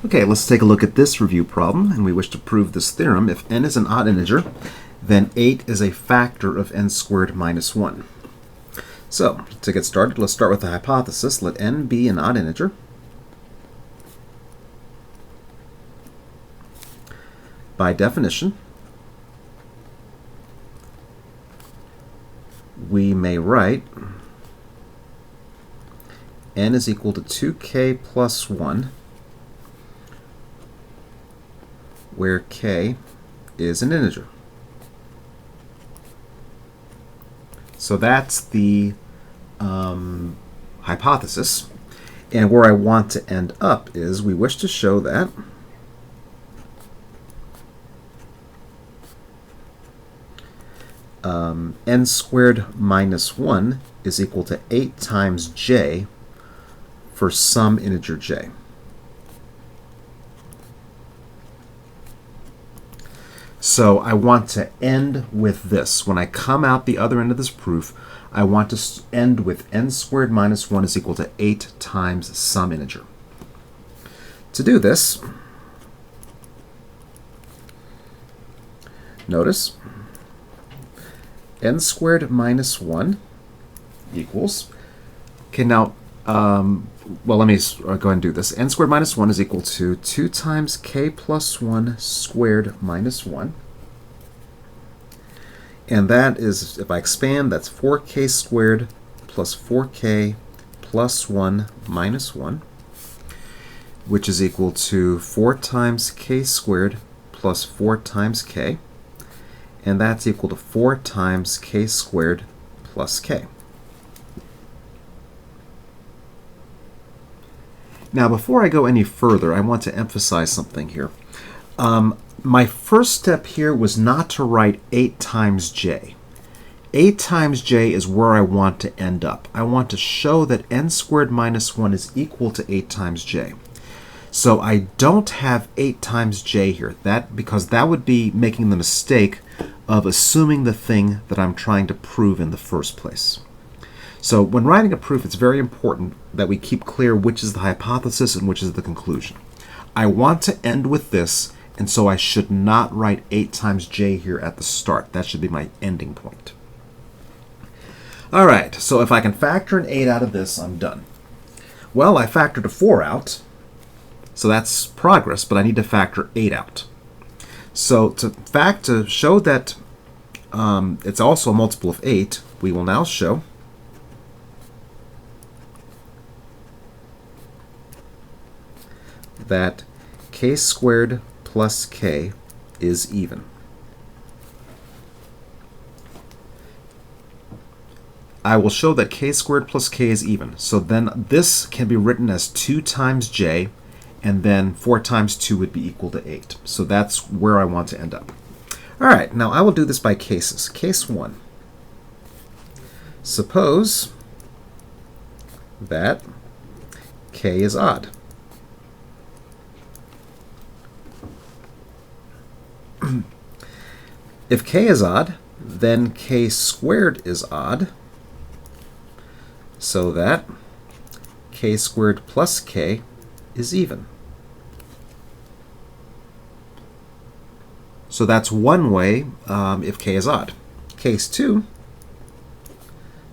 Okay, let's take a look at this review problem, and we wish to prove this theorem. If n is an odd integer, then 8 is a factor of n squared minus 1. So, to get started, let's start with the hypothesis. Let n be an odd integer. By definition, we may write n is equal to 2k plus 1, where k is an integer. So that's the hypothesis. And where I want to end up is we wish to show that n squared minus 1 is equal to 8 times j for some integer j. So I want to end with this. When I come out the other end of this proof, I want to end with n squared minus 1 is equal to 8 times some integer. To do this, notice n squared minus 1 equals, okay, now, well, let me go ahead and do this. N squared minus 1 is equal to 2 times k plus 1 squared minus 1. And that is, if I expand, that's 4k squared plus 4k plus 1 minus 1, which is equal to 4 times k squared plus 4 times k. And that's equal to 4 times k squared plus k. Now, before I go any further, I want to emphasize something here. My first step here was not to write 8 times j. 8 times j is where I want to end up. I want to show that n squared minus 1 is equal to 8 times j. So I don't have 8 times j here, because that would be making the mistake of assuming the thing that I'm trying to prove in the first place. So when writing a proof, it's very important that we keep clear which is the hypothesis and which is the conclusion. I want to end with this, and so I should not write 8 times j here at the start. That should be my ending point. All right, so if I can factor an 8 out of this, I'm done. Well, I factored a 4 out, so that's progress, but I need to factor 8 out. So to show that it's also a multiple of 8, we will now show that k squared plus k is even. I will show that k squared plus k is even. So then this can be written as 2 times j, and then 4 times 2 would be equal to 8. So that's where I want to end up. All right, now I will do this by cases. Case 1. Suppose that k is odd. If k is odd, then k squared is odd, so that k squared plus k is even. So that's one way if k is odd. Case 2,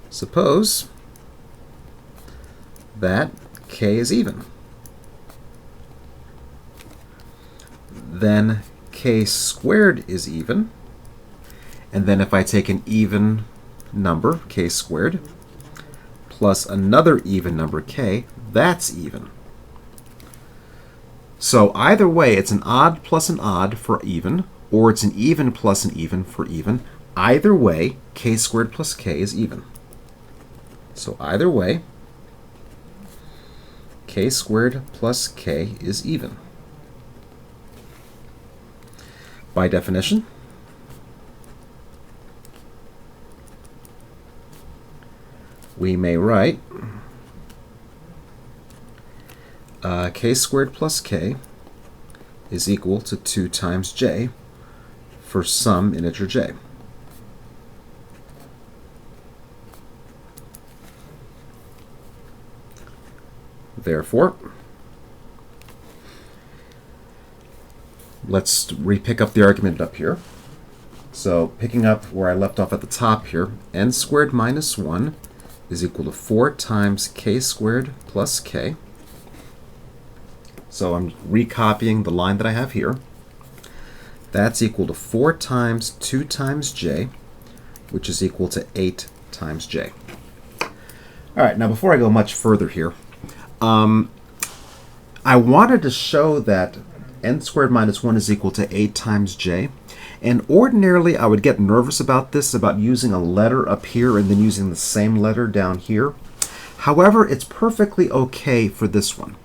suppose that k is even. Then k squared is even, and then if I take an even number, k squared, plus another even number, k, that's even. So either way, it's an odd plus an odd for even, or it's an even plus an even for even. Either way, k squared plus k is even. So either way, k squared plus k is even. By definition, we may write k squared plus k is equal to 2 times j for some integer j. Therefore, let's re-pick up the argument up here. So picking up where I left off at the top here, n squared minus 1 is equal to 4 times k squared plus k. So I'm recopying the line that I have here. That's equal to 4 times 2 times j, which is equal to 8 times j. All right, now before I go much further here, I wanted to show that n squared minus 1 is equal to 8 times j. And ordinarily, I would get nervous about this, about using a letter up here and then using the same letter down here. However, it's perfectly okay for this one.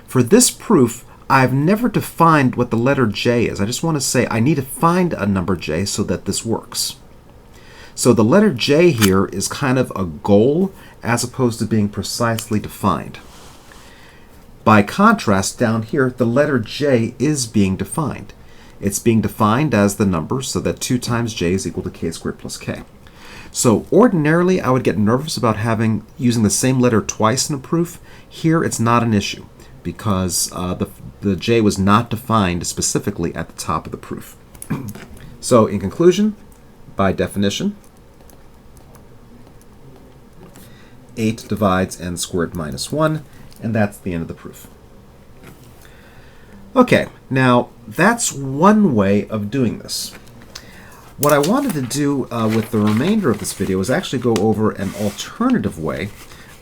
For this proof, I've never defined what the letter j is. I just want to say I need to find a number j so that this works. So the letter j here is kind of a goal as opposed to being precisely defined. By contrast, down here, the letter j is being defined. It's being defined as the number so that 2 times j is equal to k squared plus k. So ordinarily, I would get nervous about using the same letter twice in a proof. Here, it's not an issue because the j was not defined specifically at the top of the proof. So in conclusion, by definition, 8 divides n squared minus 1, and that's the end of the proof. Okay, now that's one way of doing this. What I wanted to do with the remainder of this video is actually go over an alternative way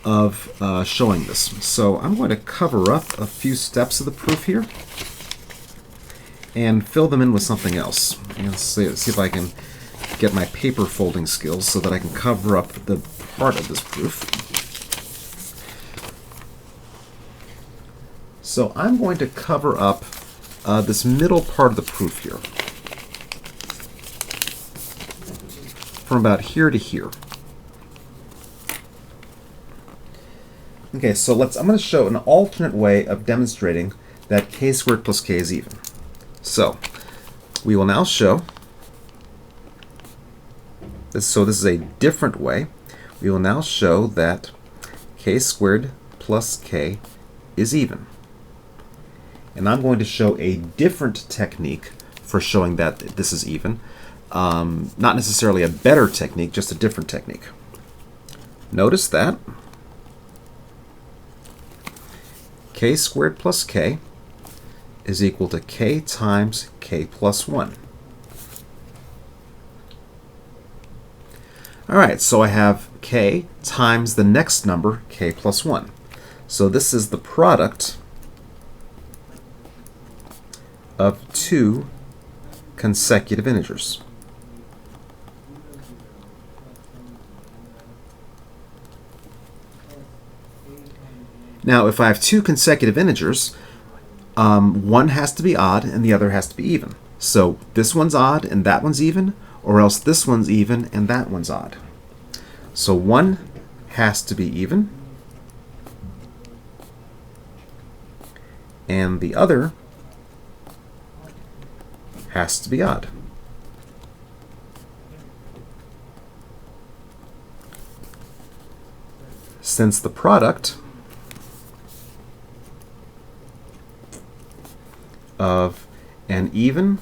of showing this. So I'm going to cover up a few steps of the proof here and fill them in with something else. And see if I can get my paper folding skills so that I can cover up the part of this proof. So I'm going to cover up this middle part of the proof here, from about here to here. Okay, so I'm going to show an alternate way of demonstrating that k squared plus k is even. So we will now show this. So this is a different way. We will now show that k squared plus k is even. And I'm going to show a different technique for showing that this is even. Not necessarily a better technique, just a different technique. Notice that k squared plus k is equal to k times k plus 1. All right, so I have k times the next number, k plus 1. So this is the product of 2 consecutive integers. Now, if I have 2 consecutive integers, one has to be odd and the other has to be even. So this one's odd and that one's even, or else this one's even and that one's odd. So one has to be even, and the other has to be odd. Since the product of an even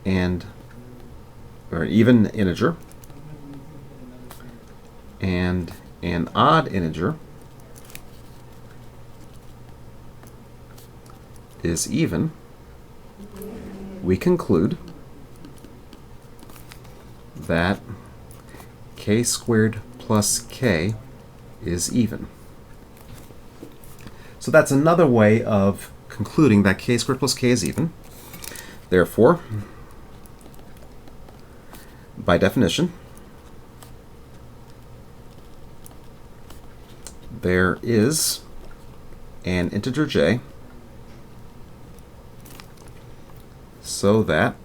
integer and an odd integer is even, we conclude that k squared plus k is even. So that's another way of concluding that k squared plus k is even. Therefore, by definition, there is an integer j so that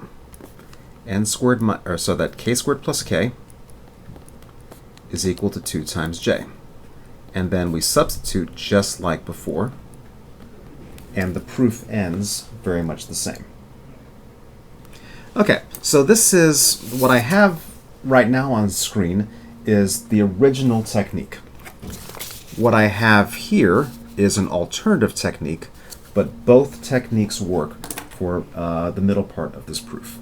k squared plus k is equal to 2 times j. And then we substitute just like before, and the proof ends very much the same. Okay, so this is what I have right now on screen is the original technique. What I have here is an alternative technique, but both techniques work for the middle part of this proof.